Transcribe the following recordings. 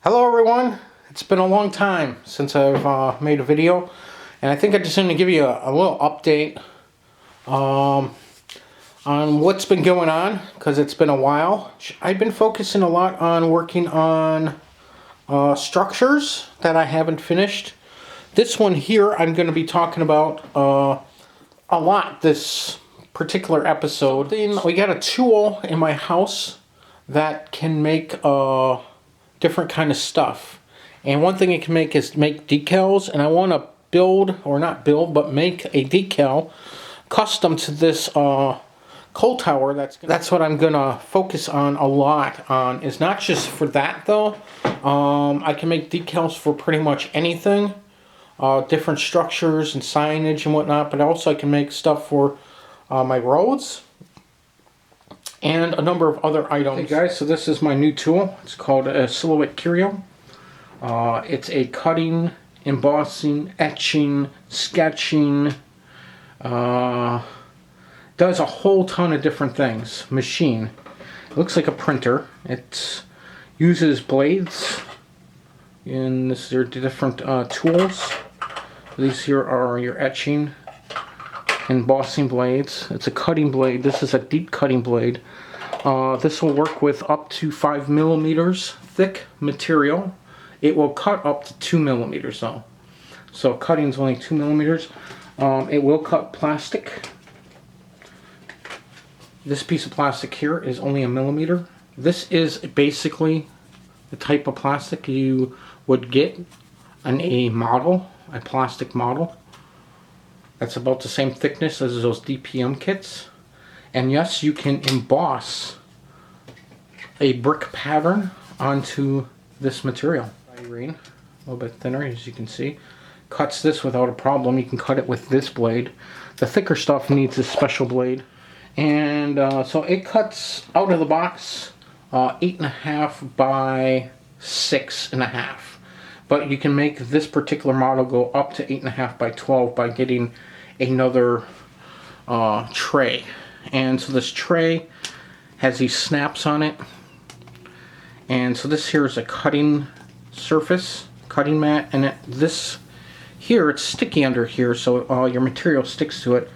Hello everyone, it's been a long time since I've made a video, and I think I just want to give you a little update on what's been going on, because it's been a while. I've been focusing a lot on working on structures that I haven't finished. This one here I'm going to be talking about a lot this particular episode. We got a tool in my house that can make different kind of stuff, and one thing it can make is make decals, and I want to build, or not build, but make a decal custom to this coal tower. That's what I'm gonna focus on a lot on. Is not just for that though. I can make decals for pretty much anything, different structures and signage and whatnot, but also I can make stuff for my roads and a number of other items. Hey guys, so this is my new tool. It's called a Silhouette Curio. It's a cutting, embossing, etching, sketching, does a whole ton of different things. Machine. It looks like a printer. It uses blades, and these are different tools. These here are your etching, embossing blades. It's a cutting blade. This is a deep cutting blade. This will work with up to 5 millimeters thick material. It will cut up to 2 millimeters though. So cutting is only 2 millimeters. It will cut plastic. This piece of plastic here is only 1 millimeter. This is basically the type of plastic you would get on a model, a plastic model. That's about the same thickness as those DPM kits. And yes, you can emboss a brick pattern onto this material. A little bit thinner, as you can see. Cuts this without a problem. You can cut it with this blade. The thicker stuff needs a special blade. And so it cuts out of the box 8.5 by 6.5. But you can make this particular model go up to 8.5 by 12 by getting another tray. And so this tray has these snaps on it. And so this here is a cutting surface, cutting mat, and this here, it's sticky under here, so your material sticks to it.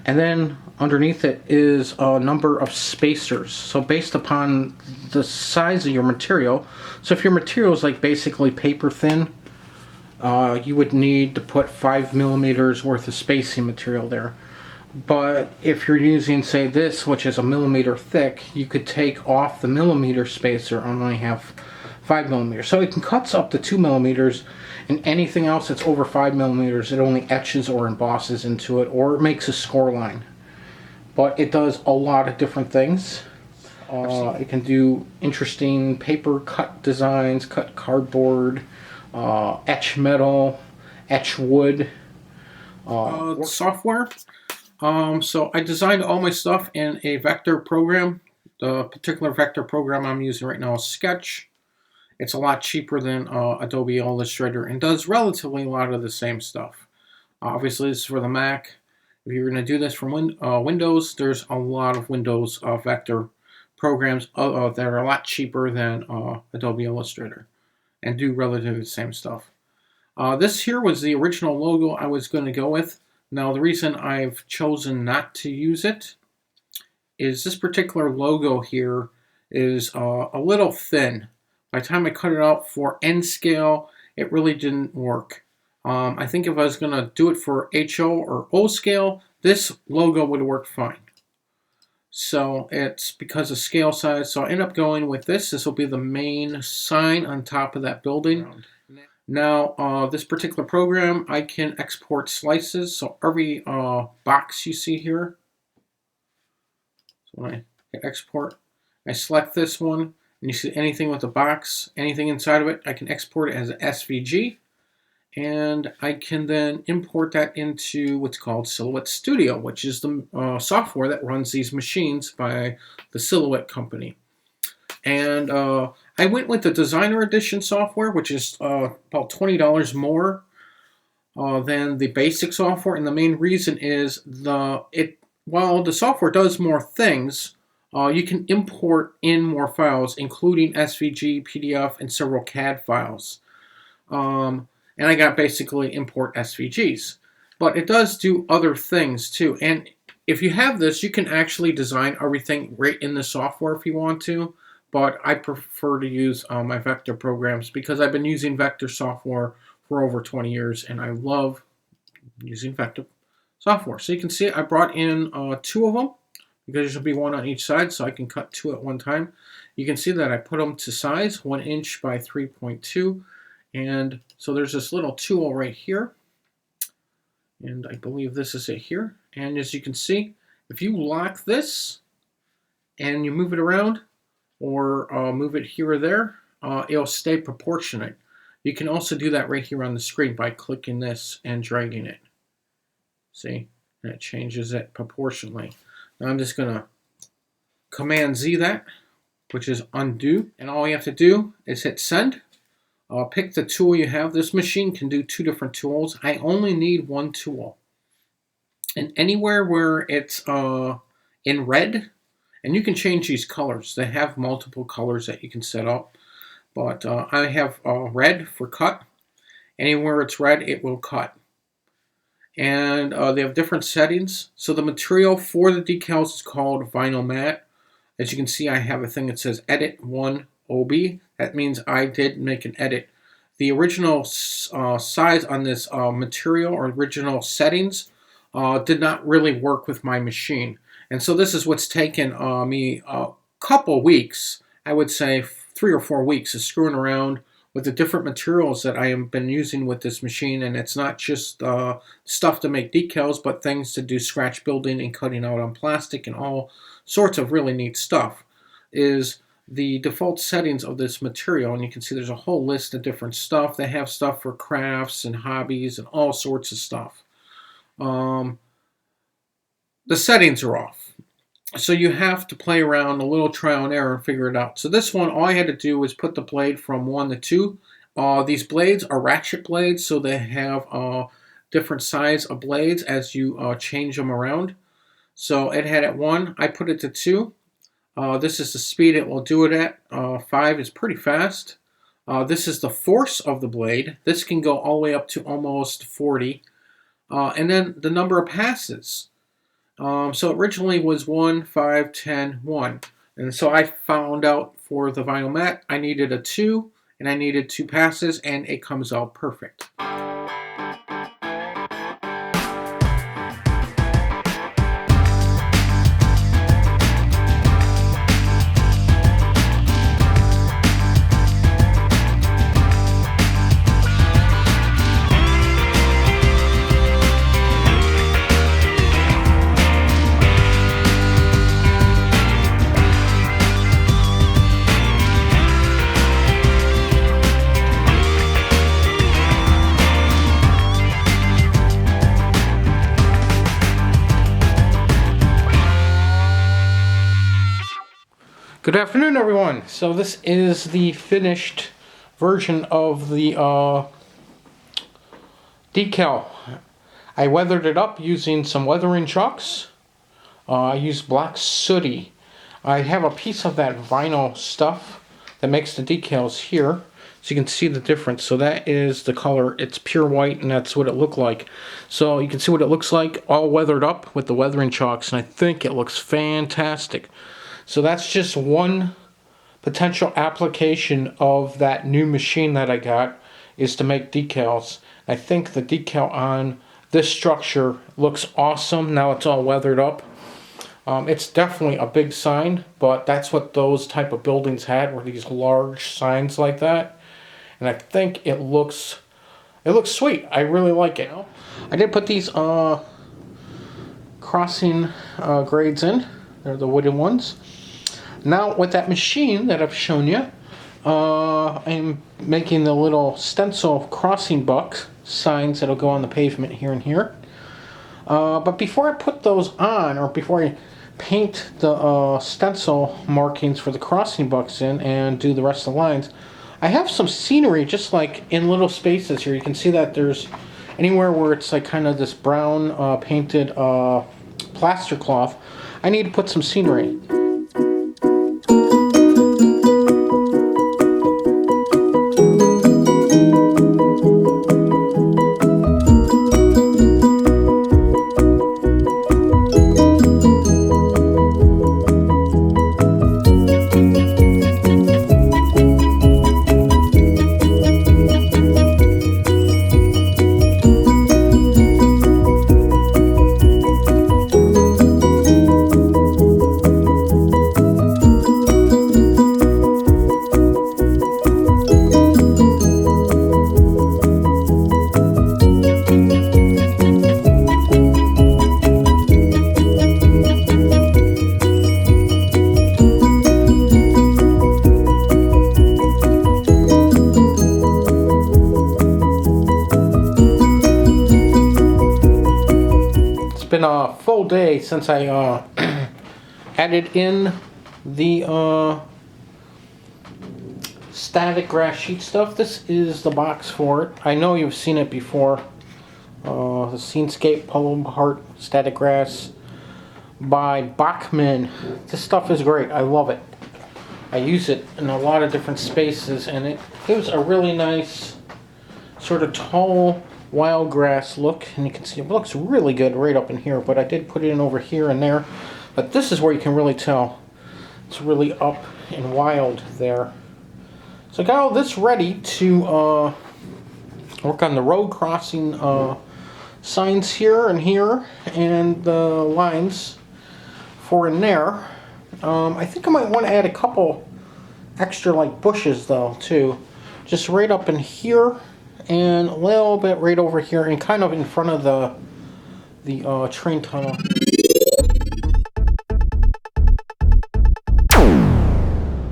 And then underneath it is a number of spacers. So based upon the size of your material, so if your material is like basically paper thin, you would need to put 5 millimeters worth of spacing material there. But if you're using, say, this, which is 1 millimeter thick, you could take off the millimeter spacer and only have 5 millimeters. So it can cut up to 2 millimeters, and anything else that's over 5 millimeters, it only etches or embosses into it, or it makes a score line. But it does a lot of different things. It can do interesting paper cut designs, cut cardboard, etch metal, etch wood. Software. So I designed all my stuff in a vector program. The particular vector program I'm using right now is Sketch. It's a lot cheaper than Adobe Illustrator and does relatively a lot of the same stuff. Obviously, this is for the Mac. If you're going to do this from Windows, there's a lot of Windows vector programs that are a lot cheaper than Adobe Illustrator and do relatively the same stuff. This here was the original logo I was going to go with. Now, the reason I've chosen not to use it is this particular logo here is a little thin. By the time I cut it out for N scale, it really didn't work. I think if I was going to do it for HO or O scale, this logo would work fine. So it's because of scale size. So I end up going with this. This will be the main sign on top of that building. Now, this particular program, I can export slices. So every box you see here, so when I hit export, I select this one, and you see anything with a box, anything inside of it, I can export it as an SVG. And I can then import that into what's called Silhouette Studio, which is the software that runs these machines by the Silhouette company. And I went with the Designer Edition software, which is about $20 more than the basic software. And the main reason is while the software does more things, you can import in more files, including SVG, PDF, and several CAD files. And I got basically import SVGs. But it does do other things too. And if you have this, you can actually design everything right in the software if you want to. But I prefer to use my vector programs because I've been using vector software for over 20 years and I love using vector software. So you can see I brought in 2 of them because there should be 1 on each side so I can cut 2 at one time. You can see that I put them to size 1 inch by 3.2. And so there's this little tool right here, and I believe this is it here. And as you can see, if you lock this and you move it around or move it here or there, it'll stay proportionate. You can also do that right here on the screen by clicking this and dragging it. See, and it changes it proportionally. Now I'm just going to Command Z that, which is undo, and all you have to do is hit send. Pick the tool you have. This machine can do 2 different tools. I only need 1 tool. And anywhere where it's in red, and you can change these colors. They have multiple colors that you can set up. But I have red for cut. Anywhere it's red, it will cut. And they have different settings. So the material for the decals is called vinyl matte. As you can see, I have a thing that says Edit 1 OB. That means I did make an edit. The original size on this material or original settings did not really work with my machine. And so this is what's taken me a couple weeks, I would say 3 or 4 weeks of screwing around with the different materials that I have been using with this machine. And it's not just stuff to make decals, but things to do scratch building and cutting out on plastic and all sorts of really neat stuff. Is the default settings of this material, and you can see there's a whole list of different stuff. They have stuff for crafts and hobbies and all sorts of stuff. The settings are off. So you have to play around, a little trial and error, and figure it out. So this one, all I had to do was put the blade from 1 to 2. These blades are ratchet blades, so they have different size of blades as you change them around. So it had at 1, I put it to 2. This is the speed it will do it at. 5 is pretty fast. This is the force of the blade. This can go all the way up to almost 40. And then the number of passes. So originally was 1, 5, 10, 1. And so I found out for the vinyl matte, I needed a 2, and I needed 2 passes, and it comes out perfect. Good afternoon, everyone. So this is the finished version of the decal. I weathered it up using some weathering chalks. I used black sooty. I have a piece of that vinyl stuff that makes the decals here, so you can see the difference. So that is the color. It's pure white, and that's what it looked like. So you can see what it looks like, all weathered up with the weathering chalks, and I think it looks fantastic. So that's just one potential application of that new machine that I got, is to make decals. I think the decal on this structure looks awesome. Now it's all weathered up. It's definitely a big sign, but that's what those type of buildings had, were these large signs like that. And I think it looks sweet. I really like it. I did put these crossing grades in. They're the wooden ones. Now with that machine that I've shown you, I'm making the little stencil crossing buck signs that'll go on the pavement here and here. But before I put those on, or before I paint the stencil markings for the crossing bucks in and do the rest of the lines, I have some scenery just like in little spaces here. You can see that there's anywhere where it's like kind of this brown painted plaster cloth. I need to put some scenery. day since I added in the static grass sheet stuff. This is the box for it. I know you've seen it before. The Scenescape Pull Apart Static Grass by Bachman. This stuff is great. I love it. I use it in a lot of different spaces, and it gives a really nice sort of tall wild grass look, and you can see it looks really good right up in here, but I did put it in over here and there. But this is where you can really tell it's really up and wild there. So I got all this ready to work on the road crossing signs here and the lines for in there. I think I might want to add a couple extra like bushes though too, just right up in here and a little bit right over here and kind of in front of the train tunnel.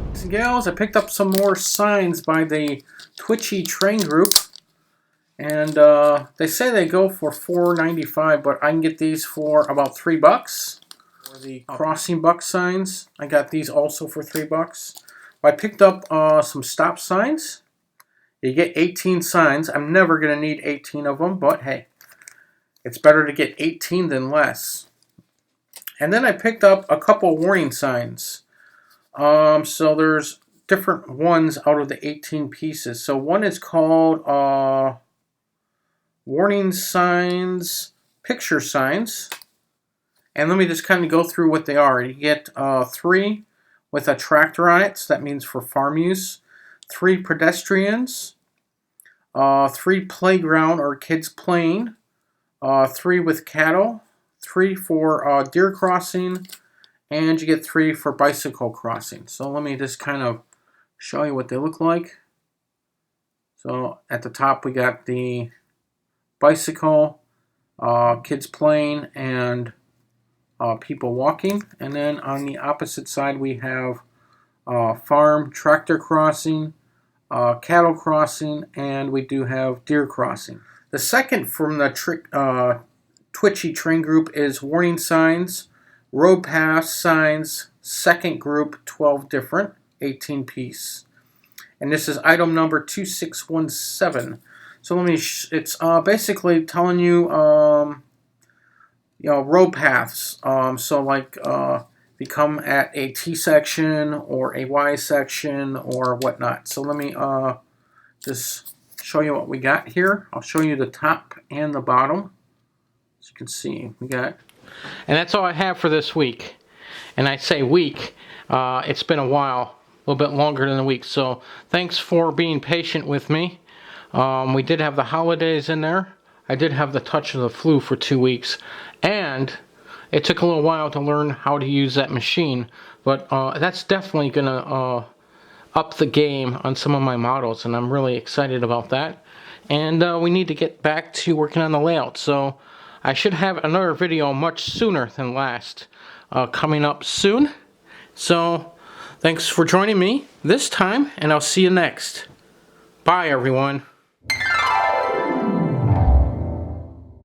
Boys and gals, I picked up some more signs by the Twitchy Train Group, and they say they go for $4.95, but I can get these for about $3. For the crossing buck signs, I got these also for $3. I picked up some stop signs. You get 18 signs. I'm never going to need 18 of them, but hey, it's better to get 18 than less. And then I picked up a couple warning signs. So there's different ones out of the 18 pieces. So one is called warning signs, picture signs. And let me just kind of go through what they are. You get 3 with a tractor on it, so that means for farm use. 3 pedestrians. 3 playground or kids playing. 3 with cattle. 3 for deer crossing. And you get 3 for bicycle crossing. So let me just kind of show you what they look like. So at the top we got the bicycle, kids playing, and people walking. And then on the opposite side we have farm, tractor crossing, cattle crossing, and we do have deer crossing. The second from the Twitchy Train Group is warning signs, road pass signs, second group, 12 different, 18 piece. And this is item number 2617. So let me, it's basically telling you, road paths. So like, if you come at a T section or a Y section or whatnot. So let me just show you what we got here. I'll show you the top and the bottom. As you can see, we got. And that's all I have for this week. And I say week, it's been a while, a little bit longer than a week. So thanks for being patient with me. We did have the holidays in there. I did have the touch of the flu for 2 weeks. And it took a little while to learn how to use that machine. But that's definitely going to up the game on some of my models. And I'm really excited about that. And we need to get back to working on the layout. So I should have another video much sooner than last coming up soon. So thanks for joining me this time, and I'll see you next. Bye, everyone.